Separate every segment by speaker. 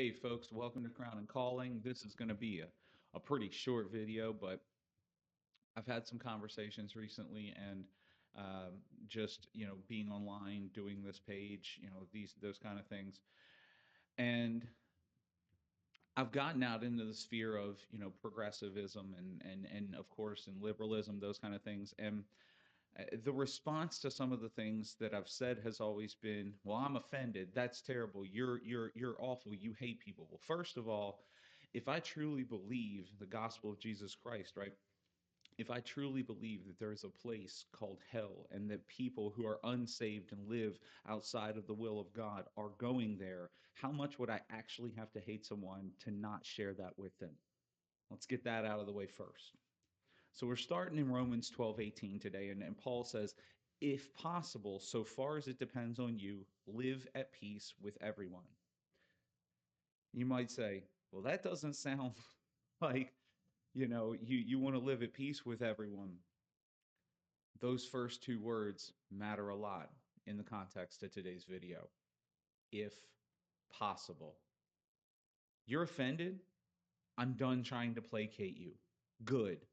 Speaker 1: Hey folks, welcome to Crown and Calling. This is going to be a pretty short video, but I've had some conversations recently and just, being online, doing this page, those kind of things. And I've gotten out into the sphere of, progressivism and of course, and liberalism, those kind of things. And the response to some of the things that I've said has always been, "Well, I'm offended. That's terrible. You're awful. You hate people." Well, first of all, if I truly believe the gospel of Jesus Christ, right? If I truly believe that there is a place called hell and that people who are unsaved and live outside of the will of God are going there, how much would I actually have to hate someone to not share that with them? Let's get that out of the way first. So we're starting in Romans 12:18 today, and Paul says, if possible, so far as it depends on you, live at peace with everyone. You might say, well, that doesn't sound like, you want to live at peace with everyone. Those first two words matter a lot in the context of today's video. If possible. You're offended? I'm done trying to placate you. Good.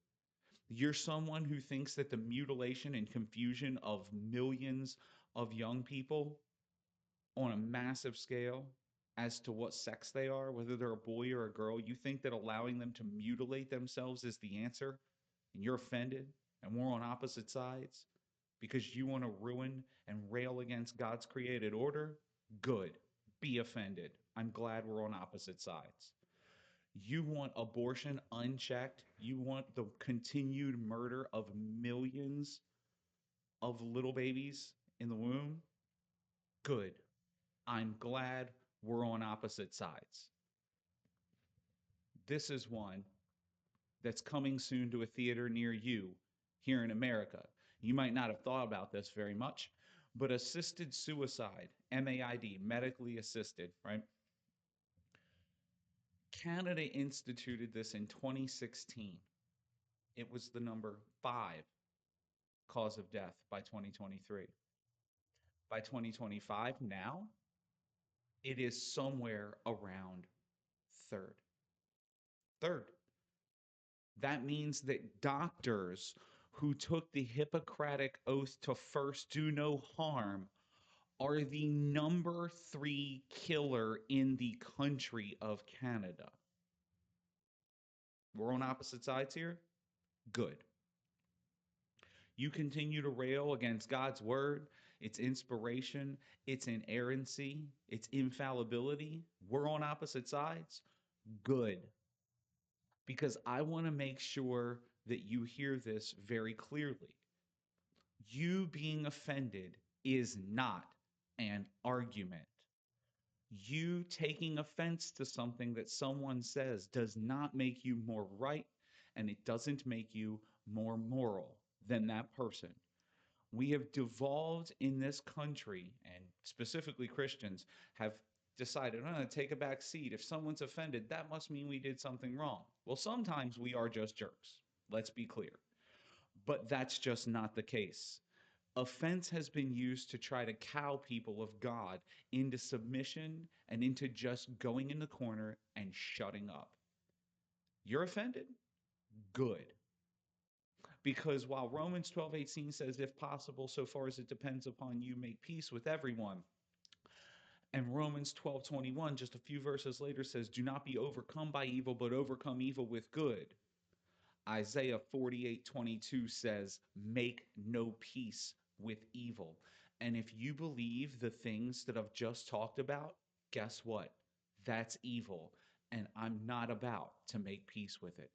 Speaker 1: You're someone who thinks that the mutilation and confusion of millions of young people on a massive scale as to what sex they are, whether they're a boy or a girl, you think that allowing them to mutilate themselves is the answer, and you're offended, and we're on opposite sides because you want to ruin and rail against God's created order? Good. Be offended. I'm glad we're on opposite sides. You want abortion unchecked. You want the continued murder of millions of little babies in the womb. Good. I'm glad we're on opposite sides. This is one that's coming soon to a theater near you here in America. You might not have thought about this very much, but assisted suicide, MAID, medically assisted, right? Canada instituted this in 2016. It was the number 5 cause of death by 2023. By 2025, now, it is somewhere around third. Third. That means that doctors who took the Hippocratic oath to first do no harm are the number 3 killer in the country of Canada. We're on opposite sides here? Good. You continue to rail against God's word, its inspiration, its inerrancy, its infallibility. We're on opposite sides. Good. Because I want to make sure that you hear this very clearly. You being offended is not an argument. You taking offense to something that someone says does not make you more right, and it doesn't make you more moral than that person. We have devolved in this country, and specifically Christians have decided, I'm going to take a back seat. If someone's offended, that must mean we did something wrong. Well, sometimes we are just jerks. Let's be clear. But that's just not the case. Offense has been used to try to cow people of God into submission and into just going in the corner and shutting up. You're offended? Good. Because while Romans 12:18 says, if possible, so far as it depends upon you, make peace with everyone. And Romans 12:21, just a few verses later, says, do not be overcome by evil, but overcome evil with good. Isaiah 48:22 says, make no peace with evil. And if you believe the things that I've just talked about, guess what? That's evil. And I'm not about to make peace with it.